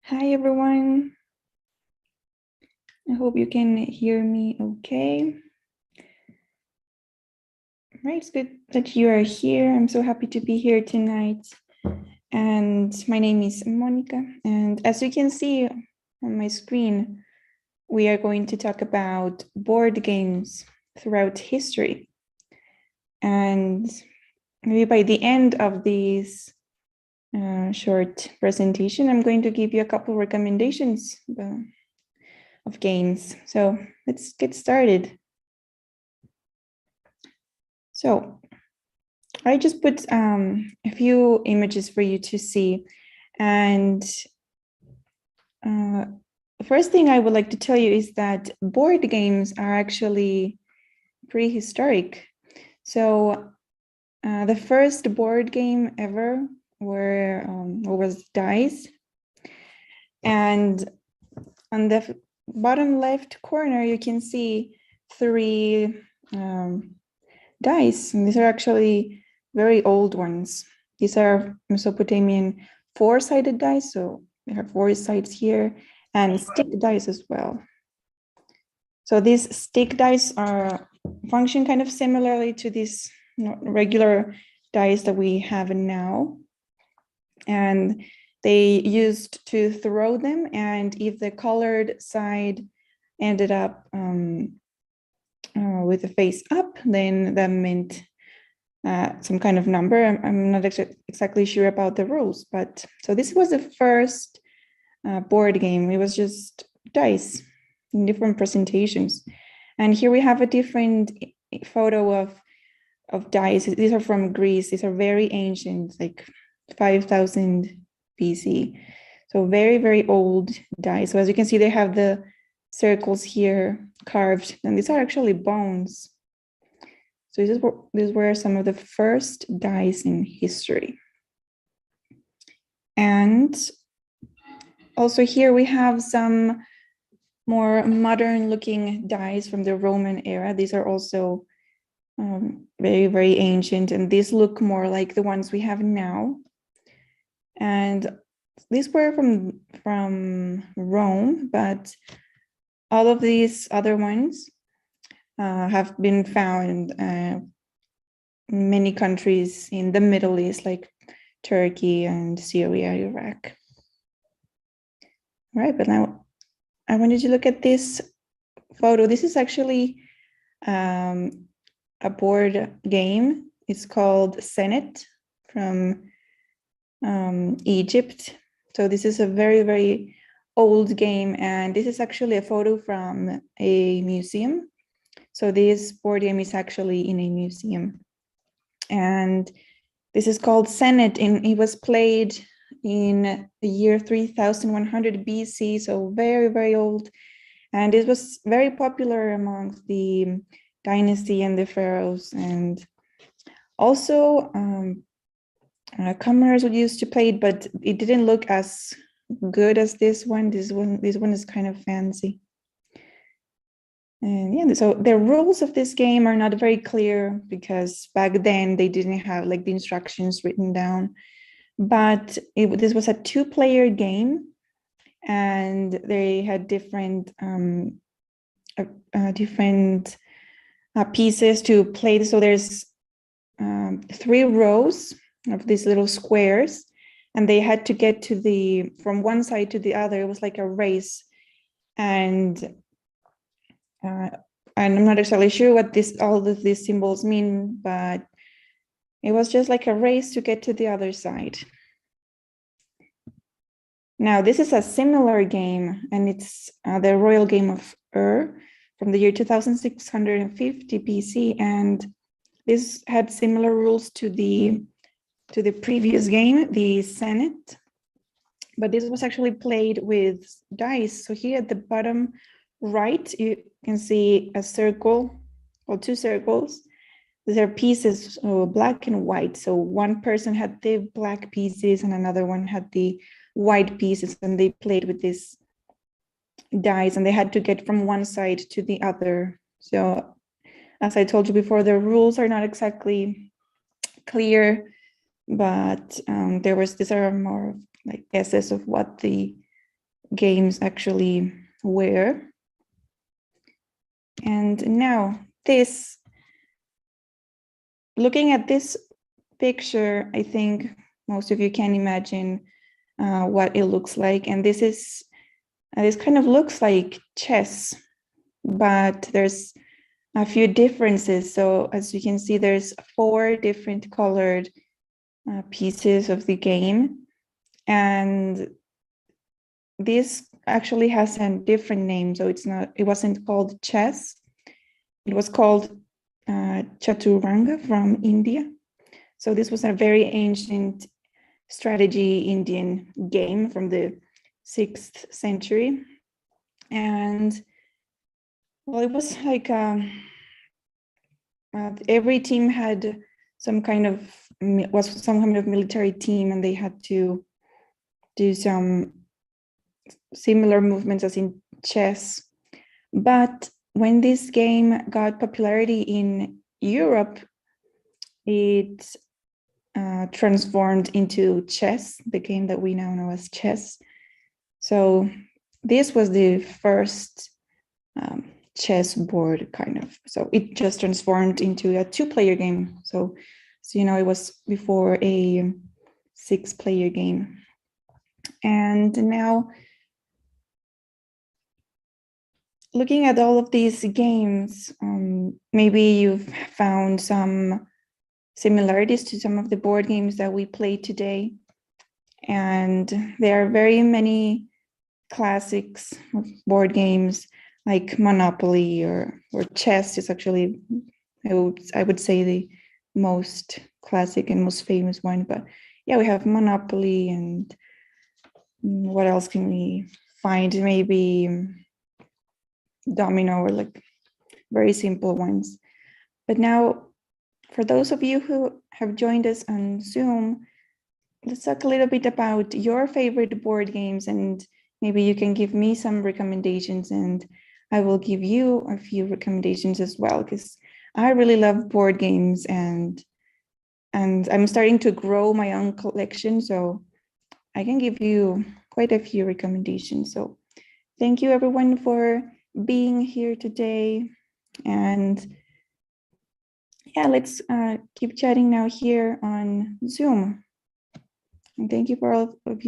Hi everyone. I hope you can hear me okay. Right, it's good that you are here. I'm so happy to be here tonight. And my name is Mónica. And as you can see on my screen, we are going to talk about board games throughout history. And maybe by the end of this short presentation, I'm going to give you a couple recommendations of games. So let's get started. So I just put a few images for you to see. And the first thing I would like to tell you is that board games are actually prehistoric. So the first board game ever was dice. And on the bottom left corner, you can see three dice. And these are actually very old ones. These are Mesopotamian four-sided dice, so we have four sides here, and stick dice as well. So these stick dice function kind of similarly to these regular dice that we have now. And they used to throw them, and if the colored side ended up with the face up, then that meant some kind of number. I'm not exactly sure about the rules, but so this was the first board game. It was just dice in different presentations. And here we have a different photo of dice. These are from Greece. These are very ancient, like 5,000 BC. So very, very old dice. So as you can see, they have the circles here carved, and these are actually bones. So these were some of the first dice in history. And also here we have some more modern looking dice from the Roman era. These are also very, very ancient, and these look more like the ones we have now. And these were from Rome, but all of these other ones have been found in many countries in the Middle East, like Turkey and Syria, Iraq. All right, but now I wanted you to look at this photo. This is actually a board game. It's called Senet from Egypt. So this is a very, very old game, and this is actually a photo from a museum. So this board game is actually in a museum. And this is called Senet, and it was played in the year 3100 BC, so very, very old. And it was very popular among the dynasty and the pharaohs. And also commoners would used to play it, but it didn't look as good as this one. This one is kind of fancy. And yeah, so the rules of this game are not very clear because back then they didn't have like the instructions written down. But this was a two-player game, and they had different pieces to play. So there's 3 rows of these little squares, and they had to get from one side to the other. It was like a race, and I'm not exactly sure what all of these symbols mean, but it was just like a race to get to the other side. Now, this is a similar game, and it's the Royal Game of Ur from the year 2650 BC, and this had similar rules to the previous game, the Senet, but this was actually played with dice. So here at the bottom right, you can see a circle or 2 circles. These are pieces, black and white. So one person had the black pieces and another one had the white pieces, and they played with these dice, and they had to get from one side to the other. So as I told you before, the rules are not exactly clear, but these are more like guesses of what the games actually were. And now this, looking at this picture, I think most of you can imagine what it looks like. And this kind of looks like chess, but there's a few differences. So as you can see, there's 4 different colored pieces of the game. And this actually has a different name. So it wasn't called chess. It was called Chaturanga from India. So this was a very ancient strategy Indian game from the 6th century. And well, it was like every team had some kind of military team, and they had to do some similar movements as in chess. But when this game got popularity in Europe, it transformed into chess, the game that we now know as chess. So this was the first chess board, kind of. So it just transformed into a 2-player game. So you know, it was before a 6-player game. And now, looking at all of these games, maybe you've found some similarities to some of the board games that we play today. And there are very many classics of board games like Monopoly or chess is actually, I would say, the most classic and most famous one. But yeah, we have Monopoly, and what else can we find? Maybe Domino, or like very simple ones. But now, for those of you who have joined us on Zoom, let's talk a little bit about your favorite board games, and maybe you can give me some recommendations, and I will give you a few recommendations as well, because I really love board games, and I'm starting to grow my own collection, so I can give you quite a few recommendations. So thank you everyone for being here today. And yeah, let's keep chatting now here on Zoom. And thank you for all of you.